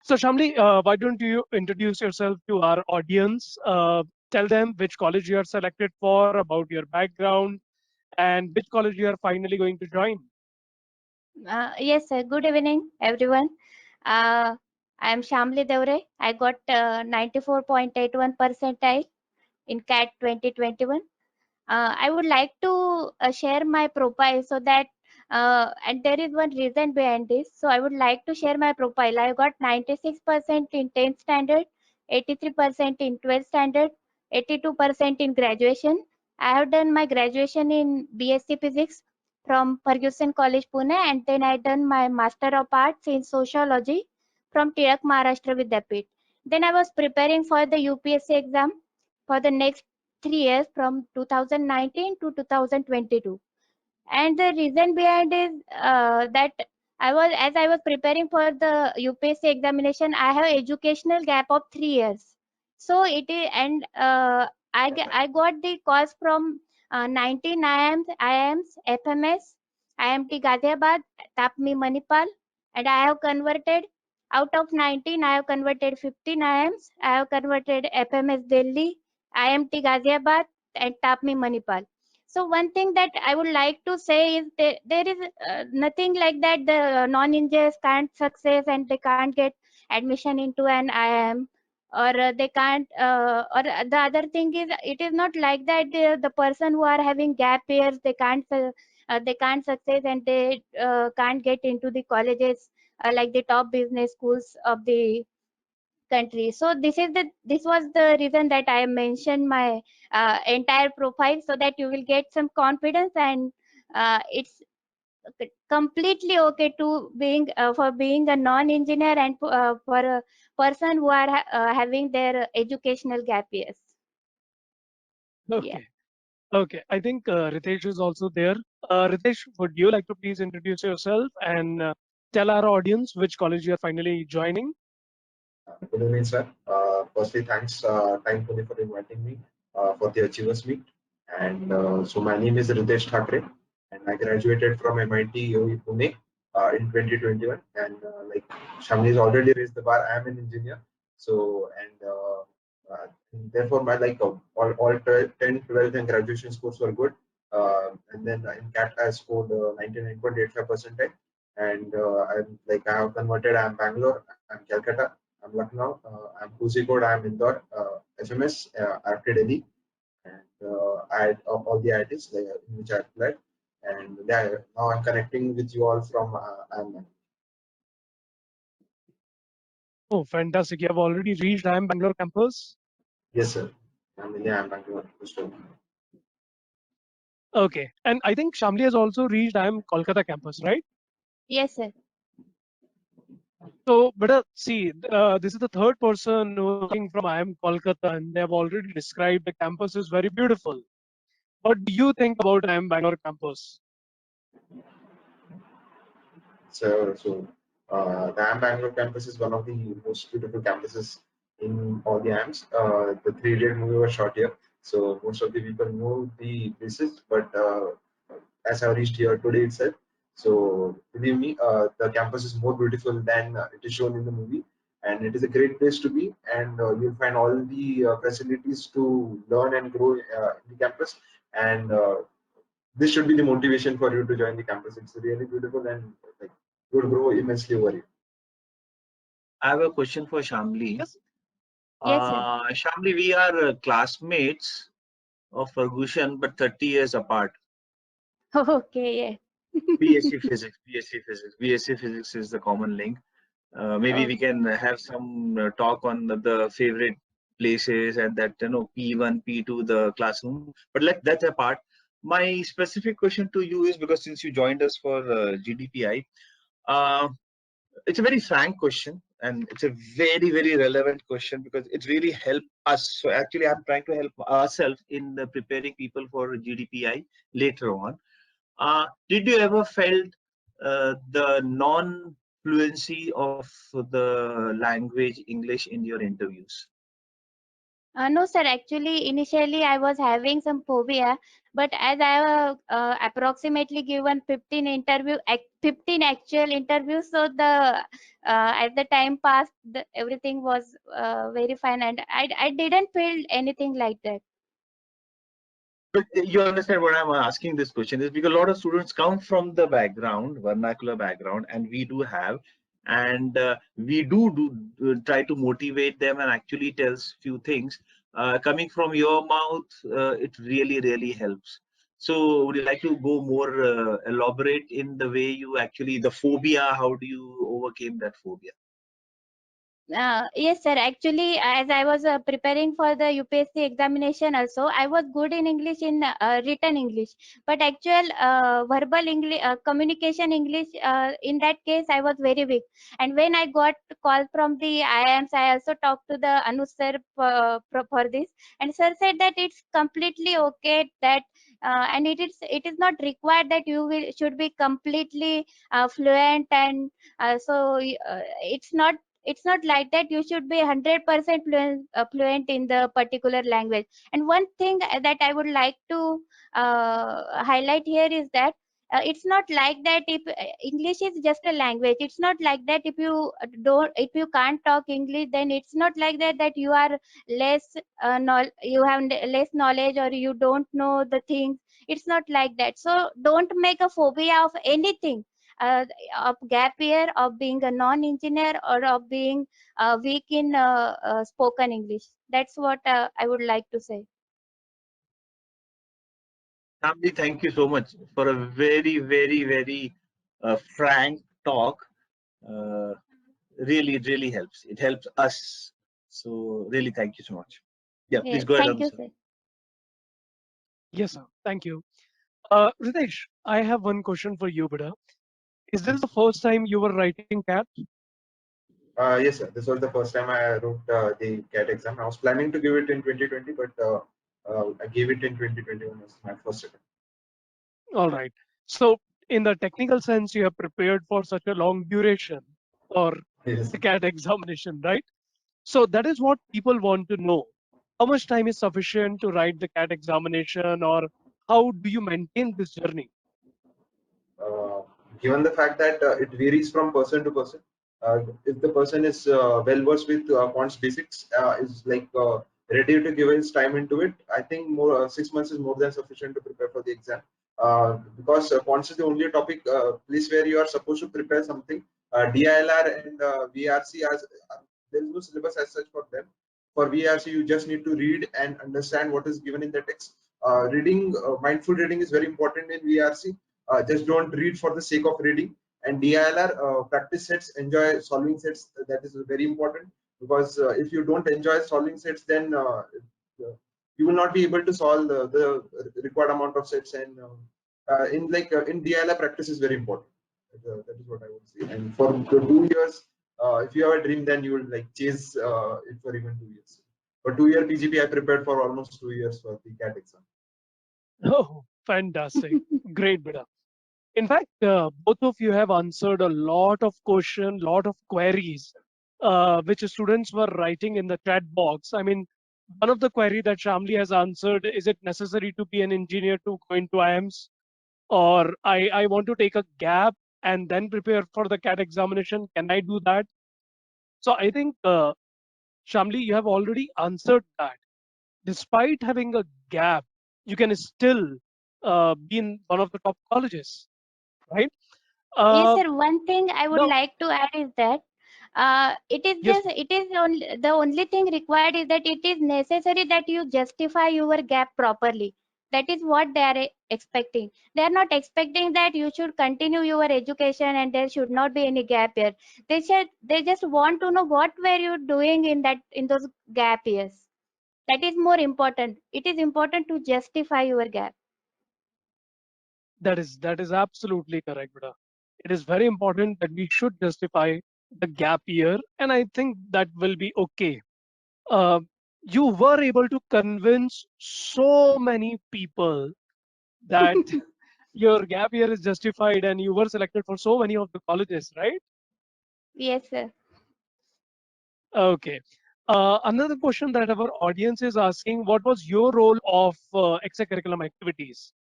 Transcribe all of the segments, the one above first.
So, Shamli, why don't you introduce yourself to our audience? Tell them which college you are selected for, about your background, and which college you are finally going to join. Yes, sir. Good evening, everyone. Uh, I am Shamli Devre. I got 94.81 percentile in CAT 2021. I would like to share my profile so that, and there is one reason behind this. So I would like to share my profile. I got 96% in 10th standard, 83% in 12th standard, 82% in graduation. I have done my graduation in BSc Physics from Ferguson College, Pune, and then I done my Master of Arts in Sociology from T.I.M.E Maharashtra Vidyapeeth. Then I was preparing for the UPSC exam for the next 3 years from 2019 to 2022. And the reason behind is that as I was preparing for the UPSC examination, I have educational gap of 3 years. So it is, and I got the course from 19 IIMs, FMS, IMT Ghaziabad, TAPME Manipal, and I have converted out of 19. I have converted 15 IIMs. I have converted FMS Delhi, IMT Ghaziabad, and TAPME Manipal. So one thing that I would like to say is there is nothing like that the non-engineers can't success and they can't get admission into an IIM, or they can't or the other thing is it is not like that the person who are having gap years they can't success and they can't get into the colleges like the top business schools of the country. So this was the reason that I mentioned my entire profile so that you will get some confidence, and it's completely okay to being for being a non-engineer and for a person who are having their educational gap years. Yeah. Okay. Okay. I think Ritesh is also there. Ritesh, would you like to please introduce yourself and tell our audience which college you are finally joining? Good evening, sir. Firstly, thanks, Time for inviting me for the Achievers Meet. And so my name is Ritesh Thakre, and I graduated from MIT UAE Pune in 2021. And like Shamli has already raised the bar, I am an engineer. So and therefore my all 10, 12, and graduation scores were good. And then in CAT I scored 99.85 percentile. And I have converted. I'm Bangalore. I'm Calcutta. I'm Lucknow, I'm Kozhikode, I'm Indore, FMS, after Delhi, and I had all the IITs in which I applied. And now I'm connecting with you all from Amman. Oh, fantastic. You have already reached IIM Bangalore campus. Yes, sir. I'm in the I'm Bangalore. Okay. And I think Shamli has also reached IIM Kolkata campus, right? Yes, sir. So, but see, this is the third person who is talking from IIM Kolkata, and they have already described the campus is very beautiful. What do you think about IIM Bangalore campus? So the AM Bangalore campus is one of the most beautiful campuses in all the AMs. The 3 day movie was shot here, so most of the people know the places. But as I reached here today itself, so believe me, the campus is more beautiful than it is shown in the movie, and it is a great place to be. And you'll find all the facilities to learn and grow in the campus. And this should be the motivation for you to join the campus. It's really beautiful, and like you'll grow immensely over it. I have a question for Shamli. Yes. Yes, sir. Shamli, we are classmates of Ferguson, but 30 years apart. Okay. BSc Physics, BSc Physics, BSc Physics is the common link. Maybe Yeah. we can have some talk on the favorite places and that, P1, P2, the classroom. But let that apart. My specific question to you is, because since you joined us for GDPI, uh, it's a very frank question, and it's a very, very relevant question because it really helped us. So actually, I'm trying to help ourselves in preparing people for GDPI later on. Did you ever felt the non-fluency of the language English in your interviews? No, sir. Actually, initially I was having some phobia, but as I have approximately given 15 actual interviews, so the as the time passed, everything was very fine, and I didn't feel anything like that. But you understand what I'm asking this question is because a lot of students come from the background, vernacular background, and we do have, and we try to motivate them and actually tells few things. Coming from your mouth, it really helps. So, would you like to go more elaborate in the way you actually the phobia? How do you overcame that phobia? Yes, sir. Actually, as I was preparing for the UPSC examination, also I was good in English in written English, but actual verbal English, communication English, in that case, I was very weak. And when I got call from the IIMs, I also talked to the Anuj sir for this, and sir said that it's completely okay that. And it is not required that you will should be completely fluent, and it's not like that you should be 100% fluent in the particular language. And one thing that I would like to highlight here is that it's not like that if English is just a language. It's not like that if you can't talk English, then it's not like that you are less you have less knowledge, or you don't know the things. It's not like that. So don't make a phobia of anything, uh, of gap year, of being a non-engineer, or of being weak in spoken English. That's what I would like to say. Shamli, thank you so much for a very frank talk. Uh, really helps. It helps us. So really, thank you so much. Yeah, please Yes, go ahead, thank you, answer. sir. Yes, sir. Thank you. Ritesh, I have one question for you, Buddha. Is this the first time you were writing CAT? Yes, sir. This was the first time I wrote the CAT exam. I was planning to give it in 2020, but I gave it in 2021 as my first attempt. All right. So, in the technical sense, you have prepared for such a long duration for Yes. the CAT examination, right? So, that is what people want to know. How much time is sufficient to write the CAT examination, or how do you maintain this journey? uh, Given the fact that it varies from person to person. If the person is well versed with quants basics, is like ready to give his time into it, I think more 6 months is more than sufficient to prepare for the exam. Because quants is the only topic place where you are supposed to prepare something. DILR and VRC as there is no syllabus as such for them. For VRC, you just need to read and understand what is given in the text. Mindful reading is very important in VRC. Just don't read for the sake of reading. And DILR, practice sets, enjoy solving sets. That is very important, because if you don't enjoy solving sets, then you will not be able to solve the required amount of sets. And in DILR, practice is very important. That is what I would say. And for the 2 years, if you have a dream, then you will like chase it for even 2 years. For 2 year PGP, I prepared for almost 2 years for the CAT exam. Oh, fantastic. Great, Buddha. In fact, both of you have answered a lot of questions, lot of queries, which students were writing in the chat box. I mean, one of the query that Shamli has answered, is it necessary to be an engineer to go into IIMs? Or I want to take a gap and then prepare for the CAT examination. Can I do that? So I think, Shamli, you have already answered that. Despite having a gap, you can still be in one of the top colleges, right? Yes, Uh, sir. One thing I would Now, like to add is that yes, it is only the only thing required is that it is necessary that you justify your gap properly. That is what they are expecting. They are not expecting that you should continue your education and there should not be any gap year. They just want to know what were you doing in those gap years. That is more important. It is important to justify your gap. that is absolutely correct, Buddha. It is very important that we should justify the gap year, and I think that will be okay. Uh, you were able to convince so many people that your gap year is justified, and you were selected for so many of the colleges, right? Yes, sir. Okay. Another question that our audience is asking: what was your role of extracurriculum activities?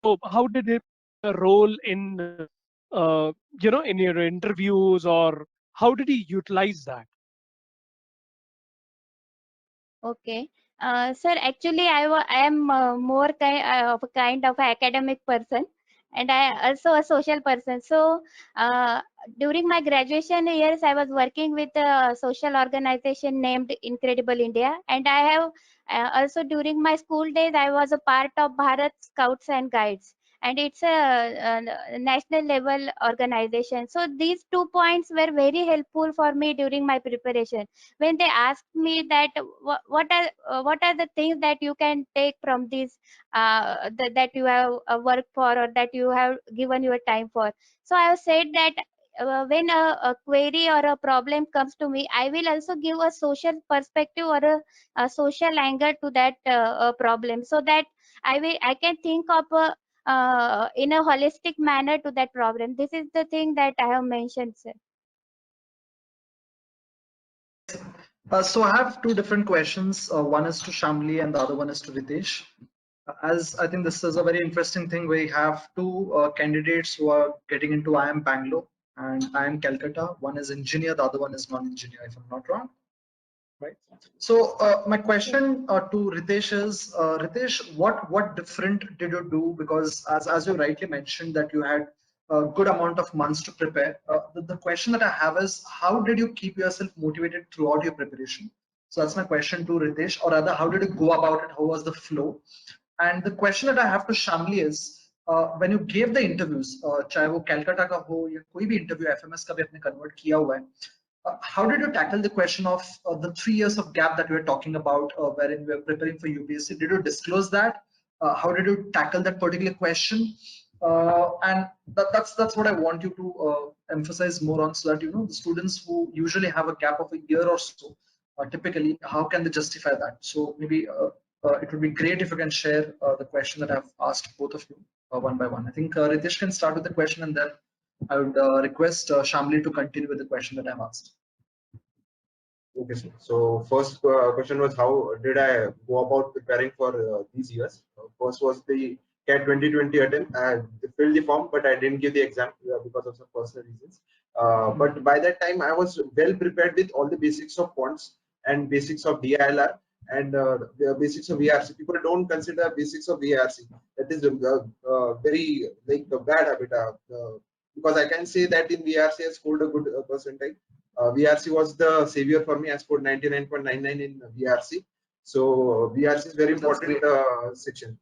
So, how did it role in in your interviews, or how did he utilize that? Okay. Sir, actually, I am more of a kind of academic person, and I also a social person. So, uh, during my graduation years, I was working with a social organization named Incredible India, and I have also during my school days, I was a part of Bharat Scouts and Guides, and it's a national level organization. So, these 2 points were very helpful for me during my preparation when they asked me that what are the things that you can take from this that you have worked for or that you have given your time for. So I have said that when a query or a problem comes to me, I will also give a social perspective or a social angle to that problem, so that I can think of in a holistic manner to that problem. This is the thing that I have mentioned, sir. So I have two different questions. One is to Shamli and the other one is to Ritesh. As I think this is a very interesting thing, we have two candidates who are getting into IIM Bangalore and IIM Calcutta. One is engineer, the other one is non-engineer, if I'm not wrong. Right. So my Yes. question to Ritesh is, Ritesh, what different did you do? Because as you rightly mentioned that you had a good amount of months to prepare. The question that I have is, how did you keep yourself motivated throughout your preparation? So that's my question to Ritesh, or rather, how did you go about it? How was the flow? And the question that I have to Shamli is, when you gave the interviews, चाहे वो Calcutta का हो या कोई भी interview FMS का भी आपने convert किया हुआ है, how did you tackle the question of the 3 years of gap that we are talking about, wherein we are preparing for UPSC? Did you disclose that? How did you tackle that particular question? And that's what I want you to emphasize more on, so that the students who usually have a gap of a year or so, typically, how can they justify that? So maybe it would be great if you can share the question that I've asked both of you one by one. I think Ritesh can start with the question, and then I would request Shamli to continue with the question that I've asked. Okay, sir. So first question was, how did I go about preparing for these years? First was the CAT 2020 attempt. I filled the form, but I didn't give the exam because of some personal reasons. But by that time, I was well prepared with all the basics of quants and basics of DILR and the basics of VRC. People don't consider basics of VRC. That is very like a bad habit. Because I can say that in VRC I scored a good percentile. VRC was the savior for me. I scored 99.99 in VRC. So VRC is very important section.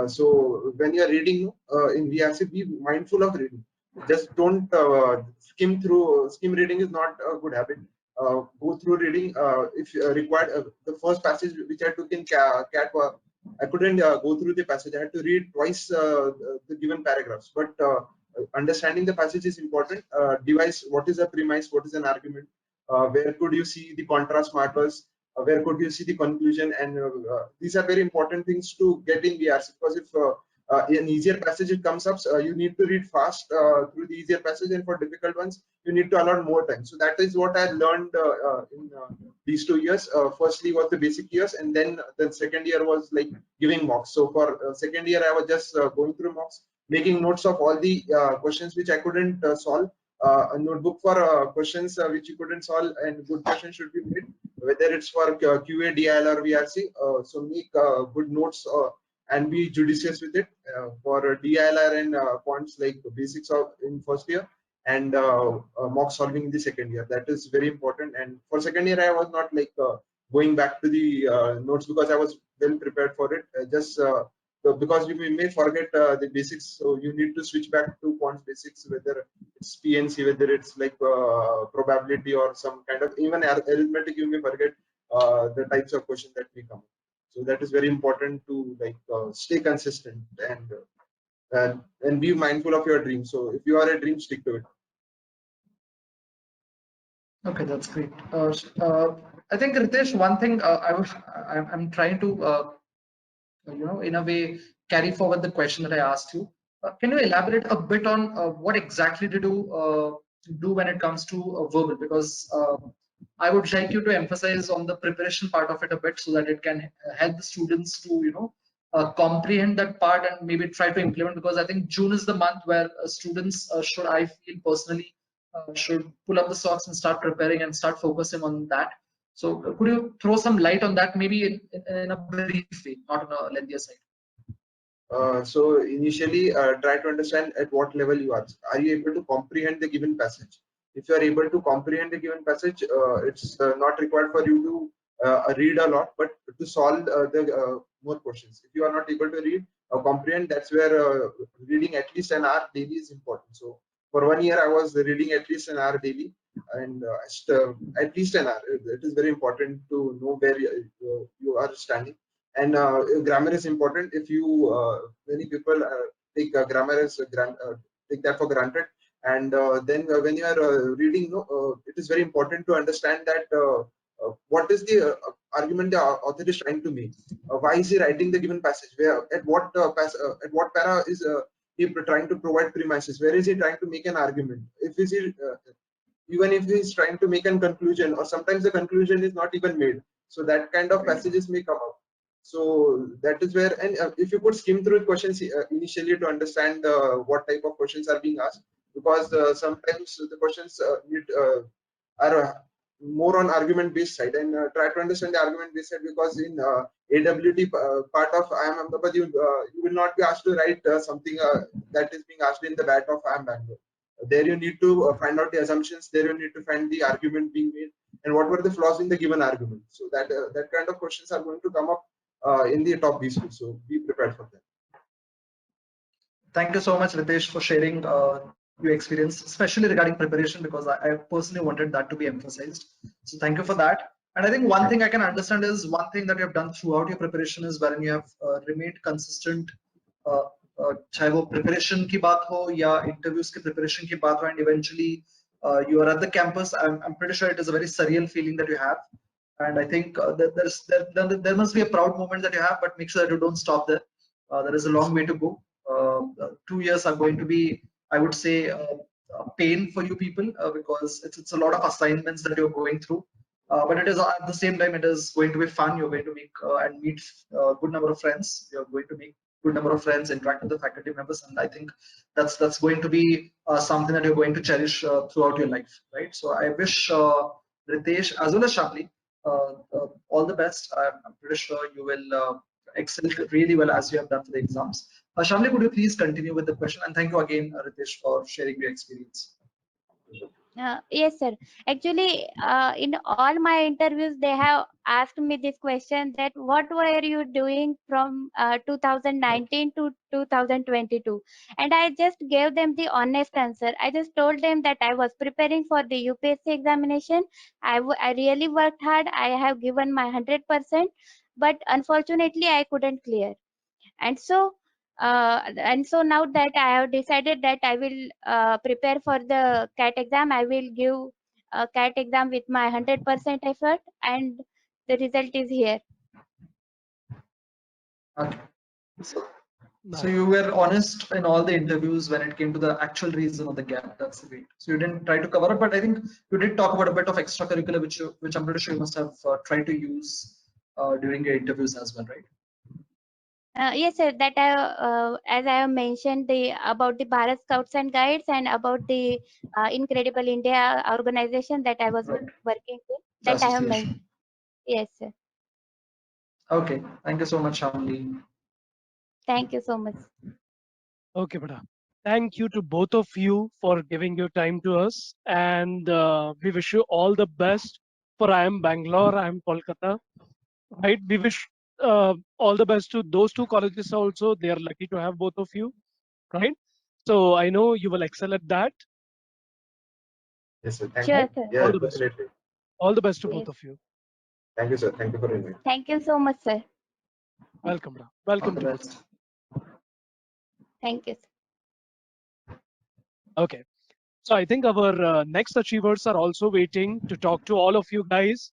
So when you are reading in VRC, be mindful of reading. Just don't skim through. Skim reading is not a good habit. Go through reading if required. The first passage which I took in CAT, I couldn't go through the passage. I had to read twice the given paragraphs. But understanding the passage is important. Devise what is a premise, what is an argument, where could you see the contrast markers, where could you see the conclusion, and these are very important things to get in VRC, because if an easier passage it comes up, you need to read fast through the easier passage, and for difficult ones you need to allot more time. So that is what I learned in these 2 years. Firstly was the basic years, and then the second year was like giving mocks. So for second year I was just going through mocks, making notes of all the questions which I couldn't solve, a notebook for questions which you couldn't solve, and good questions should be made, whether it's for QA, DIL or VRC. So make good notes and be judicious with it. For DILR and points like basics of in first year, and mock solving in the second year. That is very important. And for second year, I was not like going back to the notes, because I was well prepared for it. So because you may forget the basics, so you need to switch back to quant basics, whether it's PNC, whether it's like probability or some kind of even arithmetic. You may forget the types of questions that may come. So that is very important to like stay consistent and be mindful of your dream. So if you are a dream, stick to it. Okay, that's great. I think Ritesh, one thing I'm trying to in a way carry forward the question that I asked you. Can you elaborate a bit on what exactly did you do when it comes to verbal? Because I would like you to emphasize on the preparation part of it a bit so that it can help the students to, comprehend that part and maybe try to implement, because I think June is the month where students should, I feel personally, should pull up the socks and start preparing and start focusing on that. So could you throw some light on that, maybe in a brief way, not on a lengthier side? So initially, try to understand at what level you are. Are you able to comprehend the given passage? If you are able to comprehend the given passage, it's not required for you to read a lot, but to solve the more questions. If you are not able to read or comprehend, that's where reading at least an hour daily is important. So for 1 year, I was reading at least an hour daily, and at least an hour. It is very important to know where you are standing, and grammar is important. If you many people take grammar as take that for granted, and then when you are reading, it is very important to understand that what is the argument the author is trying to make. Why is he writing the given passage? Where at what para is he trying to provide premises? Where is he trying to make an argument? If is he even if he's trying to make a conclusion, or sometimes the conclusion is not even made, so that kind of passages may come up. So that is where, and if you could skim through questions initially to understand what type of questions are being asked, because sometimes the questions are more on argument based side, and try to understand the argument based side, because in AWT part of I am Ahmedabad, you will not be asked to write something that is being asked in the BAT of I am Bangalore. There you need to find out the assumptions. There you need to find the argument being made, and what were the flaws in the given argument. So that kind of questions are going to come up in the top B-school. So be prepared for that. Thank you so much, Ritesh, for sharing your experience, especially regarding preparation, because I personally wanted that to be emphasized. So thank you for that. And I think one thing I can understand is one thing that you have done throughout your preparation is wherein you have remained consistent. Uh, चाहे वो preparation की बात हो या interviews के preparation की बात हो, and eventually you are at the campus. I'm pretty sure it is a very surreal feeling that you have, and I think there must be a proud moment that you have, but make sure that you don't stop there. There is a long way to go. 2 years are going to be, I would say, a pain for you people, because it's a lot of assignments that you're going through. But it is at the same time, it is going to be fun. You're going to make and meet a good number of friends. You're going to make good number of friends, interact with the faculty members, and I think that's going to be something that you're going to cherish throughout your life, right? So I wish Ritesh as well as Shamli all the best. I'm pretty sure you will excel really well as you have done for the exams. Shamli, could you please continue with the question? And thank you again, Ritesh, for sharing your experience. Yes, sir. Actually, in all my interviews, they have asked me this question that what were you doing from 2019 to 2022? And I just gave them the honest answer. I just told them that I was preparing for the UPSC examination. I really worked hard. I have given my 100%, but unfortunately, I couldn't clear. And so now that I have decided that I will prepare for the cat exam, I will give a cat exam with my 100% effort, and the result is here. Okay. So, Nice. so you were honest in all the interviews when it came to the actual reason of the gap. That's great. So you didn't try to cover up, but I think you did talk about a bit of extracurricular, which I'm pretty sure you must have tried to use during your interviews as well, right? Yes, sir. That as I have mentioned about the Bharat Scouts and Guides and about the Incredible India organization that I was Right. working with, The that I have mentioned. association. Yes, sir. Okay. Thank you so much, Shamli. Thank you so much. Okay, Bada. Thank you to both of you for giving your time to us. And we wish you all the best for I am Bangalore, I am Kolkata. Right? We wish all the best to those two colleges also. They are lucky to have both of you. Right? So I know you will excel at that. Yes, sir. Thank Sure, you. Right? sir. Yeah, All the best. definitely. All the best to Yes. both of you. Thank you, sir. Thank you for inviting. Thank you so much, sir. Welcome, Bada. All Welcome the to both of best. you. Thank you, sir. Okay. So I think our next achievers are also waiting to talk to all of you guys.